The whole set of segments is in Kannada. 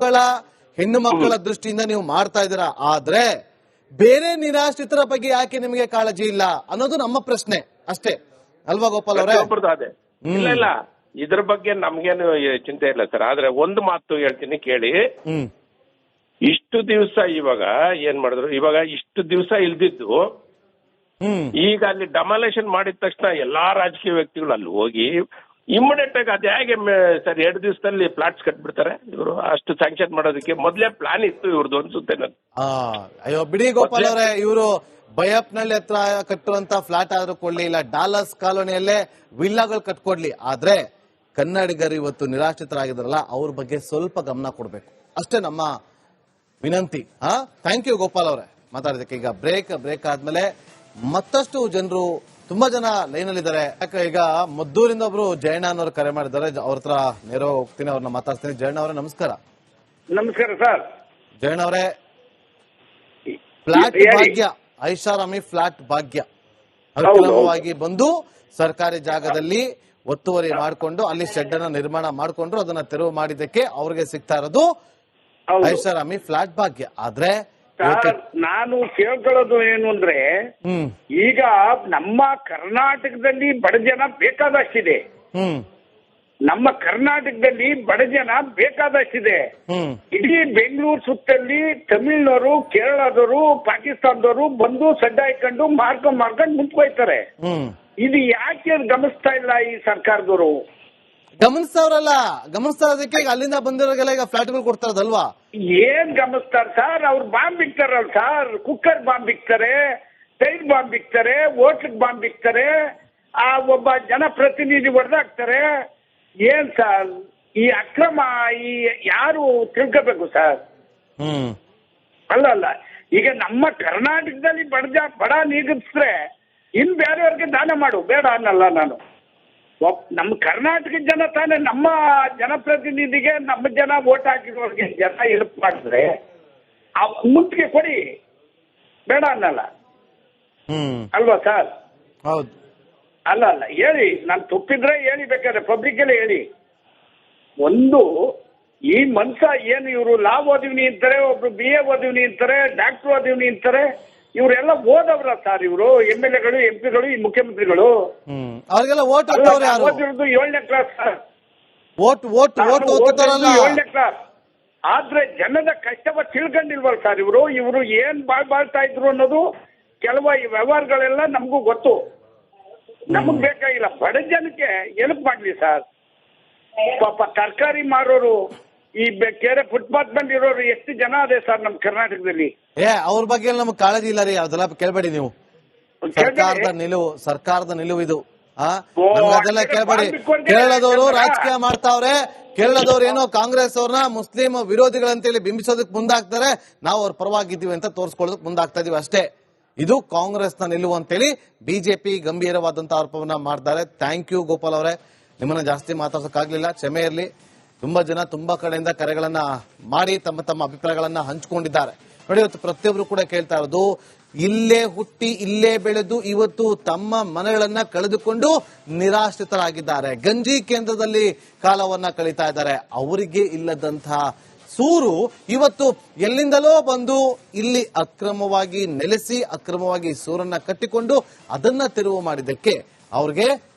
ಹೆಣ್ಣು ಮಕ್ಕಳ ದೃಷ್ಟಿಯಿಂದ ನೀವು ಮಾಡ್ತಾ ಇದ್ದೀರಾ, ಆದ್ರೆ ಬೇರೆ ನಿರಾಶ್ರಿತರ ಬಗ್ಗೆ ಯಾಕೆ ನಿಮಗೆ ಕಾಳಜಿ ಇಲ್ಲ ಅನ್ನೋದು ನಮ್ಮ ಪ್ರಶ್ನೆ ಅಷ್ಟೇ ಅಲ್ವಾ ಗೋಪಾಲ್ ಅವರೇ? ಅದೇ ಇಲ್ಲ ಇಲ್ಲ, ಇದ್ರ ಬಗ್ಗೆ ನಮ್ಗೇನು ಚಿಂತೆ ಇಲ್ಲ ಸರ್. ಆದ್ರೆ ಒಂದು ಮಾತು ಹೇಳ್ತೀನಿ ಕೇಳಿ. ಇಷ್ಟು ದಿವಸ ಇವಾಗ ಏನ್ ಮಾಡಿದ್ರು, ಇವಾಗ ಇಷ್ಟು ದಿವಸ ಇಲ್ದಿದ್ದು ಈಗ ಅಲ್ಲಿ ಡೆಮಾಲೇಷನ್ ಮಾಡಿದ ತಕ್ಷಣ ಎಲ್ಲಾ ರಾಜಕೀಯ ವ್ಯಕ್ತಿಗಳು ಅಲ್ಲಿ ಹೋಗಿ ಇಮಿಡಿಯೇಟ್ ಆಗಿ ಅದ್ ಹೇಗೆ ಸರ್ 2 ದಿವಸದಲ್ಲಿ ಫ್ಲಾಟ್ಸ್ ಕಟ್ಬಿಡ್ತಾರೆ ಇವರು? ಅಷ್ಟು ಸ್ಯಾಂಕ್ಷನ್ ಮಾಡೋದಕ್ಕೆ ಮೊದ್ಲೇ ಪ್ಲಾನ್ ಇತ್ತು ಇವ್ರದ್ದು ಅನ್ಸುತ್ತೆ ನಾನು. ಅಯ್ಯೋ ಬಿಡಿ ಗೋಪಾಲ್ ಅವರೇ, ಇವರು ಬೈಯಪ್ನಳ್ಳಿ ಹತ್ರ ಕಟ್ಟುವಂತ ಫ್ಲಾಟ್ ಆದ್ರೂ ಕೊಡ್ಲಿ, ಇಲ್ಲ ಡಾಲರ್ಸ್ ಕಾಲೋನಿಯಲ್ಲೇ ವಿಲ್ಲಾಗಳು ಕಟ್ಕೊಡ್ಲಿ, ಆದ್ರೆ ಕನ್ನಡಿಗರು ಇವತ್ತು ನಿರಾಶ್ರಿತರಾಗಿದ್ದಾರಲ್ಲ ಅವ್ರ ಬಗ್ಗೆ ಸ್ವಲ್ಪ ಗಮನ ಕೊಡ್ಬೇಕು ಅಷ್ಟೇ ನಮ್ಮ ವಿನಂತಿ. ಥ್ಯಾಂಕ್ ಯು ಗೋಪಾಲ್ ಅವರೇ ಮಾತಾಡೋದಕ್ಕೆ. ಈಗ ಬ್ರೇಕ್ ಆದ್ಮೇಲೆ ಮತ್ತಷ್ಟು ಜನರು ತುಂಬಾ ಜನ ಲೈನ್ ಅಲ್ಲಿ ಇದ್ದಾರೆ. ಯಾಕೆ ಈಗ ಮದ್ದೂರಿಂದ ಒಬ್ರು ಜಯಣ್ಣ ಅನ್ನೋರು ಕರೆ ಮಾಡಿದ್ದಾರೆ, ಅವ್ರ ಹತ್ರ ನೇರ ಹೋಗ್ತೀನಿ, ಅವ್ರನ್ನ ಮಾತಾಡ್ತೀನಿ. ಜಯಣ್ಣ ಅವರೇ ನಮಸ್ಕಾರ. ನಮಸ್ಕಾರ ಸರ್. ಜಯಣ್ಣ ಅವರೇ, ಫ್ಲಾಟ್ ಭಾಗ್ಯ, ಐಷಾರಾಮಿ ಫ್ಲಾಟ್ ಭಾಗ್ಯ ಅಕ್ರಮವಾಗಿ ಬಂದು ಸರ್ಕಾರಿ ಜಾಗದಲ್ಲಿ ಒತ್ತುವರಿ ಮಾಡಿಕೊಂಡು ಅಲ್ಲಿ ಶೆಡ್ ಅನ್ನ ನಿರ್ಮಾಣ ಮಾಡಿಕೊಂಡ್ರು, ಅದನ್ನ ತೆರವು ಮಾಡಿದ್ದಕ್ಕೆ ಅವ್ರಿಗೆ ಸಿಗ್ತಾ ಇರೋದು ಐಷಾರಾಮಿ ಫ್ಲಾಟ್ ಭಾಗ್ಯ. ಆದ್ರೆ ನಾನು ಕೇಳ್ಕೊಳ್ಳೋದು ಏನು ಅಂದ್ರೆ, ಈಗ ನಮ್ಮ ಕರ್ನಾಟಕದಲ್ಲಿ ಬಡ ಜನ ಬೇಕಾದಷ್ಟಿದೆ. ನಮ್ಮ ಕರ್ನಾಟಕದಲ್ಲಿ ಬಡ ಜನ ಬೇಕಾದಷ್ಟಿದೆ. ಇಡೀ ಬೆಂಗಳೂರು ಸುತ್ತಲ್ಲಿ ತಮಿಳ್ನವರು, ಕೇರಳದವರು, ಪಾಕಿಸ್ತಾನದವರು ಬಂದು ಸಡ್ಡ ಹಾಕೊಂಡು ಮಾರ್ಕೊಂಡ್ ಮುಂದ್ಕೋಯ್ತಾರೆ. ಇದು ಯಾಕೆ ಗಮನಿಸ್ತಾ ಇಲ್ಲ ಈ ಸರ್ಕಾರದವರು? ಗಮನಿಸ್ತಾವ್ರಲ್ಲ, ಗಮನಿಸ್ತಾರದಕ್ಕೆ ಈಗ ಅಲ್ಲಿಂದ ಬಂದಿರೋಗೆಲ್ಲ ಈಗ ಫ್ಲಾಟ್ಗಳು ಕೊಡ್ತಾರದಲ್ವಾ? ಏನ್ ಗಮನಿಸ್ತಾರ ಸರ್? ಅವ್ರು ಬಾಂಬ್ ಬಿಕ್ತಾರಲ್ಲ ಸರ್, ಕುಕ್ಕರ್ ಬಾಂಬ್ ಬಿಕ್ತಾರೆ, ಟೈರ್ ಬಾಂಬ್ ಬಿಕ್ತಾರೆ, ಹೋಟ್ಲಿಗ್ ಬಾಂಬ್ ಬಿಕ್ತಾರೆ, ಆ ಒಬ್ಬ ಜನಪ್ರತಿನಿಧಿ ಹೊಡೆದಾಕ್ತಾರೆ. ಏನ್ ಸರ್ ಈ ಅಕ್ರಮ? ಈ ಯಾರು ತಿಳ್ಕೋಬೇಕು ಸರ್? ಅಲ್ಲ ಈಗ ನಮ್ಮ ಕರ್ನಾಟಕದಲ್ಲಿ ಬಡ ನೀಗಿಸ್ರೆ ಇನ್ ಬೇರೆಯವ್ರಿಗೆ ದಾನ ಮಾಡು, ಬೇಡ ಅನ್ನಲ್ಲ ನಾನು. ನಮ್ಮ ಕರ್ನಾಟಕದ ಜನ ತಾನೇ ನಮ್ಮ ಜನಪ್ರತಿನಿಧಿಗೆ, ನಮ್ಮ ಜನ ವೋಟ್ ಹಾಕಿರೋರಿಗೆ ಜನ ಹೆಲ್ಪ್ ಮಾಡಿದ್ರೆ ಮುಂಚಿಗೆ ಕೊಡಿ, ಬೇಡ ಅನ್ನಲ್ಲ ಅಲ್ವಾ ಸರ್? ಹೌದು. ಅಲ್ಲ ಹೇಳಿ, ನಾನು ತಪ್ಪಿದ್ರೆ ಹೇಳಿ, ಬೇಕಾದ್ರೆ ಪಬ್ಲಿಕ್ ಅಲ್ಲೇ ಹೇಳಿ. ಒಂದು ಈ ಮನುಷ್ಯ ಏನು ಇವರು ಲಾ ಓದಿವ್ನಿ ಅಂತಾರೆ, ಒಬ್ರು BA ಓದಿವ್ನಿ ಅಂತಾರೆ, ಡಾಕ್ಟರ್ ಓದಿವ್ನಿ ಅಂತಾರೆ. ಇವರೆಲ್ಲ ಓದವ್ರ ಸರ್? ಇವರು MLA ಗಳು, MP ಗಳು, ಈ ಮುಖ್ಯಮಂತ್ರಿಗಳು ಅವ್ರಿಗೆಲ್ಲ ಓಟ್ ಓದಿರೋದು 7ನೇ ಕ್ಲಾಸ್ ಸರ್. 7ನೇ ಕ್ಲಾಸ್ ಆದ್ರೆ ಜನದ ಕಷ್ಟವ ತಿಳ್ಕೊಂಡಿಲ್ವಲ್ಲ ಸರ್ ಇವರು? ಇವರು ಏನ್ ಬಾಳ್ತಾ ಇದ್ರು ಅನ್ನೋದು ಕೆಲವು ಈ ವ್ಯವಹಾರಗಳೆಲ್ಲ ನಮಗೂ ಗೊತ್ತು. ನಮಗ್ ಬೇಕಾಗಿಲ್ಲ, ಬಡ ಜನಕ್ಕೆ ಹೆಲ್ಪ್ ಮಾಡ್ಲಿ ಸರ್. ಪಾಪ ತರಕಾರಿ ಮಾರೋರು, ಈ ಕೆರೆ ಫುಟ್ಪಾತ್ ಮೇಲೆ ಇರೋರು ಎಷ್ಟು ಜನ ಅದೇ ಸರ್ ನಮ್ಮ ಕರ್ನಾಟಕದಲ್ಲಿ? ಅವ್ರ ಬಗ್ಗೆ ನಮ್ಗೆ ಕಾಳಜಿ ಇಲ್ಲ ರೀ, ಅದೆಲ್ಲ ಕೇಳ್ಬೇಡಿ ನೀವು. ಸರ್ಕಾರದ ನಿಲುವು ಇದು. ಅದೆಲ್ಲ ಕೇಳ್ಬೇಡಿ. ಕೇರಳದವರು ರಾಜಕೀಯ ಮಾಡ್ತಾವ್ರೆ, ಕೇರಳದವ್ರು ಏನೋ ಕಾಂಗ್ರೆಸ್ ಅವ್ರನ್ನ ಮುಸ್ಲಿಂ ವಿರೋಧಿಗಳಂತೇಳಿ ಬಿಂಬಿಸೋದಕ್ಕೆ ಮುಂದಾಗ್ತಾರೆ, ನಾವು ಅವ್ರ ಪರವಾಗಿದ್ದೀವಿ ಅಂತ ತೋರಿಸ್ಕೊಳ್ಳೋದಕ್ಕೆ ಮುಂದಾಗ್ತಾ ಇದೀವಿ ಅಷ್ಟೇ. ಇದು ಕಾಂಗ್ರೆಸ್ನ ನಿಲುವು ಅಂತೇಳಿ ಬಿಜೆಪಿ ಗಂಭೀರವಾದಂತ ಆರೋಪವನ್ನ ಮಾಡ್ತಾರೆ. ಥ್ಯಾಂಕ್ ಯು ಗೋಪಾಲ್ ಅವರೇ, ನಿಮ್ಮನ್ನ ಜಾಸ್ತಿ ಮಾತಾಡ್ಸೋಕ್ಕಾಗ್ಲಿಲ್ಲ, ಕ್ಷಮೆ ಇರಲಿ. ತುಂಬಾ ಜನ ತುಂಬಾ ಕಡೆಯಿಂದ ಕರೆಗಳನ್ನ ಮಾಡಿ ತಮ್ಮ ತಮ್ಮ ಅಭಿಪ್ರಾಯಗಳನ್ನ ಹಂಚಿಕೊಂಡಿದ್ದಾರೆ. ನೋಡಿ, ಇವತ್ತು ಪ್ರತಿಯೊಬ್ರು ಕೂಡ ಕೇಳ್ತಾ ಇರೋದು, ಇಲ್ಲೇ ಹುಟ್ಟಿ ಇಲ್ಲೇ ಬೆಳೆದು ಇವತ್ತು ತಮ್ಮ ಮನೆಗಳನ್ನ ಕಳೆದುಕೊಂಡು ನಿರಾಶ್ರಿತರಾಗಿದ್ದಾರೆ, ಗಂಜಿ ಕೇಂದ್ರದಲ್ಲಿ ಕಾಲವನ್ನ ಕಳೀತಾ ಇದ್ದಾರೆ. ಅವರಿಗೆ ಇಲ್ಲದಂತಹ ಸೂರು ಇವತ್ತು ಎಲ್ಲಿಂದಲೋ ಬಂದು ಇಲ್ಲಿ ಅಕ್ರಮವಾಗಿ ನೆಲೆಸಿ ಅಕ್ರಮವಾಗಿ ಸೂರನ್ನ ಕಟ್ಟಿಕೊಂಡು ಅದನ್ನ ತೆರವು ಮಾಡಿದ್ದಕ್ಕೆ ಅವ್ರಿಗೆ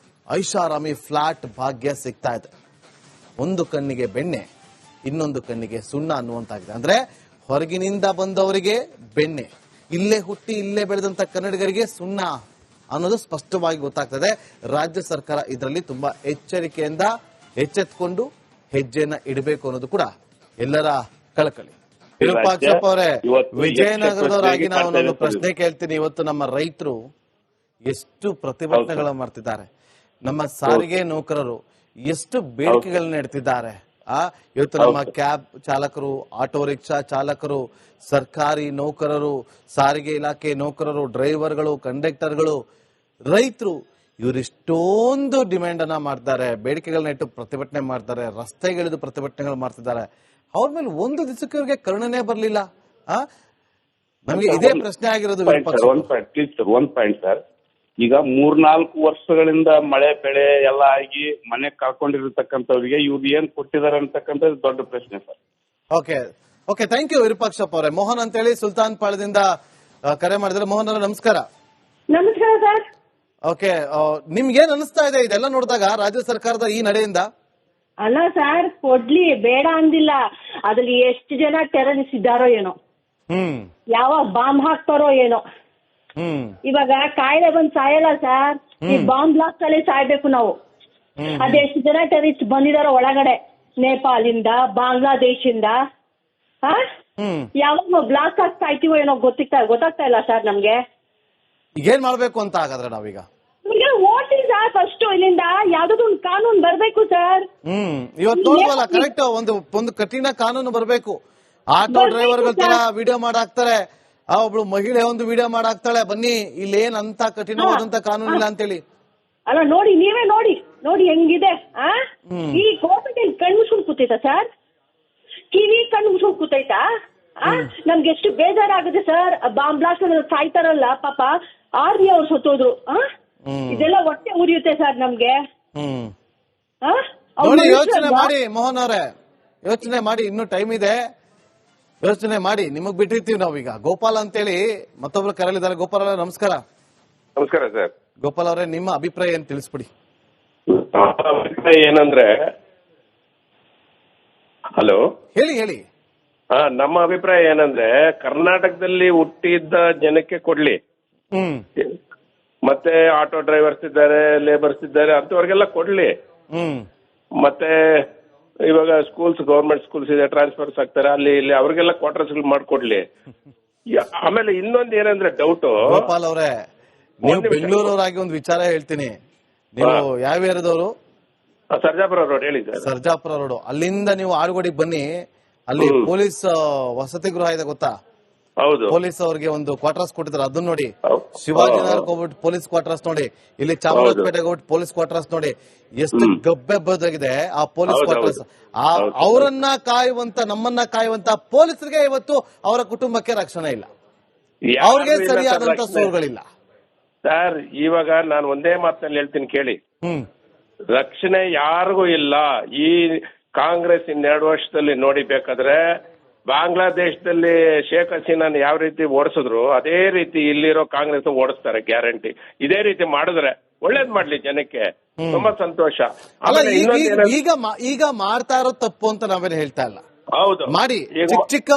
ಐಷಾರಾಮಿ ಫ್ಲಾಟ್ ಭಾಗ್ಯ ಸಿಗ್ತಾ ಇದೆ. ಒಂದು ಕಣ್ಣಿಗೆ ಬೆಣ್ಣೆ, ಇನ್ನೊಂದು ಕಣ್ಣಿಗೆ ಸುಣ್ಣ ಅನ್ನುವಂತಾಗಿದೆ. ಅಂದ್ರೆ ಹೊರಗಿನಿಂದ ಬಂದವರಿಗೆ ಬೆಣ್ಣೆ, ಇಲ್ಲೇ ಹುಟ್ಟಿ ಇಲ್ಲೇ ಬೆಳೆದಂತ ಕನ್ನಡಿಗರಿಗೆ ಸುಣ್ಣ ಅನ್ನೋದು ಸ್ಪಷ್ಟವಾಗಿ ಗೊತ್ತಾಗ್ತದೆ. ರಾಜ್ಯ ಸರ್ಕಾರ ಇದರಲ್ಲಿ ತುಂಬಾ ಎಚ್ಚರಿಕೆಯಿಂದ ಎಚ್ಚೆತ್ಕೊಂಡು ಹೆಜ್ಜೆಯನ್ನ ಇಡಬೇಕು ಅನ್ನೋದು ಕೂಡ ಎಲ್ಲರ ಕಳಕಳಿ. ವಿರೂಪಾಕ್ಷಪ್ಪ ಅವರೇ, ವಿಜಯನಗರದವರಾಗಿ ನಾವು ಒಂದು ಪ್ರಶ್ನೆ ಕೇಳ್ತೀನಿ. ಇವತ್ತು ನಮ್ಮ ರೈತರು ಎಷ್ಟು ಪ್ರತಿಭಟನೆಗಳನ್ನು ಮಾಡ್ತಿದ್ದಾರೆ, ನಮ್ಮ ಸಾರಿಗೆ ನೌಕರರು ಎಷ್ಟು ಬೇಡಿಕೆಗಳನ್ನ ಇಡ್ತಿದ್ದಾರೆ. ಇವತ್ತು ನಮ್ಮ ಕ್ಯಾಬ್ ಚಾಲಕರು, ಆಟೋ ರಿಕ್ಷಾ ಚಾಲಕರು, ಸರ್ಕಾರಿ ನೌಕರರು, ಸಾರಿಗೆ ಇಲಾಖೆ ನೌಕರರು, ಡ್ರೈವರ್ಗಳು, ಕಂಡಕ್ಟರ್ಗಳು, ರೈತರು ಇವರಿಷ್ಟೊಂದು ಡಿಮ್ಯಾಂಡ್ ಅನ್ನ ಮಾಡ್ತಾರೆ, ಬೇಡಿಕೆಗಳನ್ನ ಇಟ್ಟು ಪ್ರತಿಭಟನೆ ಮಾಡ್ತಾರೆ, ರಸ್ತೆಗಿಳಿದು ಪ್ರತಿಭಟನೆಗಳು ಮಾಡ್ತಿದ್ದಾರೆ. ಅವ್ರ ಮೇಲೆ ಒಂದು ದಿವಸಕ್ಕೆ ಅವ್ರಿಗೆ ಕರುಣನೆ ಬರಲಿಲ್ಲ. ನಮಗೆ ಇದೇ ಪ್ರಶ್ನೆ ಆಗಿರೋದು. ಒಂದ್ ಪಾಯಿಂಟ್ ಸರ್, ಈಗ 3-4 ವರ್ಷಗಳಿಂದ ಮಳೆ ಬೆಳೆ ಎಲ್ಲ ಆಗಿ ಮನೆ ಕಳ್ಕೊಂಡಿರತಕ್ಕಂಥವ್ರಿಗೆ ಇವ್ರು ಏನ್ ಕೊಟ್ಟಿದ್ದಾರೆ ಅಂತಕ್ಕಂಥದ್ದು ದೊಡ್ಡ ಪ್ರಶ್ನೆ sir. Okay okay, thank you Virupakshappa ಅವರೇ. ಮೋಹನ್ ಅಂತೇಳಿ ಸುಲ್ತಾನ್ ಪಾಳ್ಯದಿಂದ ಕರೆ ಮಾಡಿದ್ರೆ. ಮೋಹನ್ ಅವರೇ ನಮಸ್ಕಾರ. ನಮಸ್ಕಾರ ಸರ್. ಓಕೆ, ನಿಮ್ಗೇನ್ ಅನಿಸ್ತಾ ಇದೆ ಇದೆಲ್ಲ ನೋಡಿದಾಗ ರಾಜ್ಯ ಸರ್ಕಾರದ ಈ ನಡೆಯಿಂದ? ಅಲ್ಲ ಸರ್, ಕೊಡ್ಲಿ, ಬೇಡ ಅಂದಿಲ್ಲ. ಅದ್ರಲ್ಲಿ ಎಷ್ಟು ಜನ ಟೆರರಿಸ್ಟ್ ಇದ್ದಾರೋ ಏನೋ, ಯಾವಾಗ ಬಾಂಬ್ ಹಾಕ್ತಾರೋ ಏನೋ. ಇವಾಗ ಕಾಯಿಲೆ ಬಂದ್ ಸಾಯಲ್ಲ ಸರ್, ಈ ಬಾಂಬ್ ಬ್ಲಾಸ್ಟ್ ಅಲ್ಲಿ ಸಾಯ್ಬೇಕು ನಾವು. ಅದೆಷ್ಟು ಜನ ಟೆರರಿಸ್ಟ್ ಬಂದಿದಾರೋ ಒಳಗಡೆ, ನೇಪಾಳಿಂದ, ಬಾಂಗ್ಲಾದೇಶಿಂದ. ಯಾವಾಗ ನಾವು ಬ್ಲಾಸ್ಟ್ ಆಗ್ತಾ ಇರ್ತೀವೋ ಏನೋ ಗೊತ್ತಾಗ್ತಾ ಇಲ್ಲ ಸರ್ ನಮ್ಗೆ. ಈಗೇನ್ ಮಾಡ್ಬೇಕು ಅಂತ ಹಾಗಾದ್ರೆ ನಾವೀಗ? ಓಟಿ ಸರ್, ಫಸ್ಟ್ ಇಲ್ಲಿಂದ ಯಾವ್ದಾದ್ರು ಒಂದು ಕಾನೂನು ಬರ್ಬೇಕು ಸರ್. ಇವತ್ತು ನೋಡ್ವಲ್ಲ, ಕರೆಕ್ಟ್ ಒಂದು ಕಠಿಣ ಕಾನೂನು ಬರ್ಬೇಕು. ಆಟೋ ಡ್ರೈವರ್ಗಳ ತರ ವಿಡಿಯೋ ಮಾಡಾಕ್ತಾರೆ, ಒಬ್ಳು ಮಹಿಳೆ ಒಂದು ವಿಡಿಯೋ ಮಾಡಾಕ್ತಾಳೆ, ಬನ್ನಿ ಇಲ್ಲೇನ್ ಅಂತ ಕಠಿಣವಾದಂತ ಕಾನೂನು ಇಲ್ಲ ಅಂತೇಳಿ. ಅಲ್ಲ ನೋಡಿ, ನೀವೇ ನೋಡಿ ಹೆಂಗಿದೆ. ಈ ಗೌರ್ಮೆಂಟ್ ಕಣ್ಣು ಮುಚ್ಕೊಂಡು ಕೂತೈತಾ ಸರ್? ಕಿವಿ ಕಣ್ಣು ಮುಚ್ಕೊಂಡು ಕೂತೈತಾ? ನಮ್ಗೆ ಎಷ್ಟು ಬೇಜಾರಾಗುತ್ತೆ ಸರ್. ಬಾಂಬ್ ಬ್ಲಾಸ್ಟ್ ಸಾಯ್ತಾರಲ್ಲ ಪಾಪ, ಆರ್ಮಿ ಅವ್ರು ಸತ್ತೋದ್ರು. ಇದೆಲ್ಲ ಹೊಟ್ಟೆ ಉರಿಯುತ್ತೆ ಸರ್ ನಮ್ಗೆ. ನೋಡಿ, ಯೋಚನೆ ಮಾಡಿ ಮೋಹನ್ ಅವರೇ, ಯೋಚನೆ ಮಾಡಿ, ಇನ್ನೂ ಟೈಮ್ ಇದೆ, ಯೋಚನೆ ಮಾಡಿ. ನಿಮಗ್ ಬಿಟ್ಟಿರ್ತೀವಿ ನಾವೀಗ. ಗೋಪಾಲ್ ಅಂತೇಳಿ ಮತ್ತೊಬ್ರು ಕರೆಯಲಿದ್ದಾರೆ. ಗೋಪಾಲ್ ಅವರೇ ನಮಸ್ಕಾರ. ನಮಸ್ಕಾರ ಸರ್. ಗೋಪಾಲ್ ಅವರೇ, ನಿಮ್ಮ ಅಭಿಪ್ರಾಯ ಏನ್ ತಿಳಿಸ್ಬಿಡಿ. ಅಭಿಪ್ರಾಯ ಏನಂದ್ರೆ, ಹಲೋ, ಹೇಳಿ. ನಮ್ಮ ಅಭಿಪ್ರಾಯ ಏನಂದ್ರೆ, ಕರ್ನಾಟಕದಲ್ಲಿ ಹುಟ್ಟಿದ್ದ ಜನಕ್ಕೆ ಕೊಡ್ಲಿ, ಮತ್ತೆ ಆಟೋ ಡ್ರೈವರ್ಸ್ ಇದ್ದಾರೆ, ಲೇಬರ್ಸ್ ಇದ್ದಾರೆ, ಅಂತವ್ರಿಗೆಲ್ಲ ಕೊಡ್ಲಿ. ಮತ್ತೆ ಇವಾಗ ಗವರ್ಮೆಂಟ್ ಸ್ಕೂಲ್ಸ್ ಇದೆ, ಟ್ರಾನ್ಸ್ಫರ್ಸ್ ಆಗ್ತಾರೆ, ಅಲ್ಲಿ ಇಲ್ಲಿ ಅವ್ರಿಗೆಲ್ಲ ಕ್ವಾರ್ಟರ್ಸ್ ಮಾಡ್ಕೊಡ್ಲಿ. ಆಮೇಲೆ ಇನ್ನೊಂದು ಏನಂದ್ರೆ ಡೌಟ್, ಗೋಪಾಲ್ ಅವರೇ, ನೀವು ಬೆಂಗಳೂರವರಾಗಿ ಒಂದು ವಿಚಾರ ಹೇಳ್ತೀನಿ. ನೀವು ಯಾವ ಏರಿಯಾದವರು? ಸರ್ಜಾಪುರ ರೋಡ್. ಹೇಳಿ ಸರ್. ಸರ್ಜಾಪುರ ರೋಡ್. ಅಲ್ಲಿಂದ ನೀವು ಆಡುಗೋಡಿಗೆ ಬನ್ನಿ, ಅಲ್ಲಿ ಪೊಲೀಸ್ ವಸತಿ ಗೃಹ ಇದೆ ಗೊತ್ತಾ? ಹೌದು. ಪೊಲೀಸ್ ಅವ್ರಿಗೆ ಒಂದು ಕ್ವಾರ್ಟರ್ಸ್ ಕೊಟ್ಟಿದ್ದಾರೆ, ಅದನ್ನ ನೋಡಿ. ಶಿವಾಜಿನಗರಕ್ಕೆ ಹೋಗ್ಬಿಟ್ಟು ಪೊಲೀಸ್ ಕ್ವಾರ್ಟರ್ಸ್ ನೋಡಿ, ಇಲ್ಲಿ ಚಾಮರಾಜಪೇಟೆಗೆ ಹೋಗ್ಬಿಟ್ಟು ಪೊಲೀಸ್ ಕ್ವಾರ್ಟರ್ಸ್ ನೋಡಿ. ಎಷ್ಟು ಗಬ್ಬೆಬ್ಬದಾಗಿದೆ ಆ ಪೊಲೀಸ್ ಕ್ವಾರ್ಟರ್ಸ್. ಅವರನ್ನ ಕಾಯುವಂತ, ನಮ್ಮನ್ನ ಕಾಯುವಂತ ಪೊಲೀಸರಿಗೆ ಇವತ್ತು ಅವರ ಕುಟುಂಬಕ್ಕೆ ರಕ್ಷಣೆ ಇಲ್ಲ, ಅವ್ರಿಗೆ ಸರಿಯಾದಂತ ಸೋರುಗಳಿಲ್ಲ ಸರ್. ಇವಾಗ ನಾನು ಒಂದೇ ಮಾತಿನಲ್ಲಿ ಹೇಳ್ತೀನಿ ಕೇಳಿ, ರಕ್ಷಣೆ ಯಾರಿಗೂ ಇಲ್ಲ. ಈ ಕಾಂಗ್ರೆಸ್ 2 ವರ್ಷದಲ್ಲಿ ನೋಡಿ ಬೇಕಾದ್ರೆ ಬಾಂಗ್ಲಾದೇಶದಲ್ಲಿ ಶೇಖ್ ಹಸೀನಾನ್ ಯಾವ ರೀತಿ ಓಡಿಸಿದ್ರು ಅದೇ ರೀತಿ ಇಲ್ಲಿರೋ ಕಾಂಗ್ರೆಸ್ ಓಡಿಸ್ತಾರೆ, ಗ್ಯಾರಂಟಿ. ಇದೇ ರೀತಿ ಮಾಡಿದ್ರೆ ಒಳ್ಳೇದ್ ಮಾಡ್ಲಿ ಜನಕ್ಕೆ, ತುಂಬಾ ಸಂತೋಷ. ಈಗ ಮಾಡ್ತಾ ಇರೋ ತಪ್ಪು ಅಂತ ನಾವೇನು ಹೇಳ್ತಾ ಇಲ್ಲ. ಹೌದು, ಮಾಡಿ. ಚಿಕ್ಕ ಚಿಕ್ಕ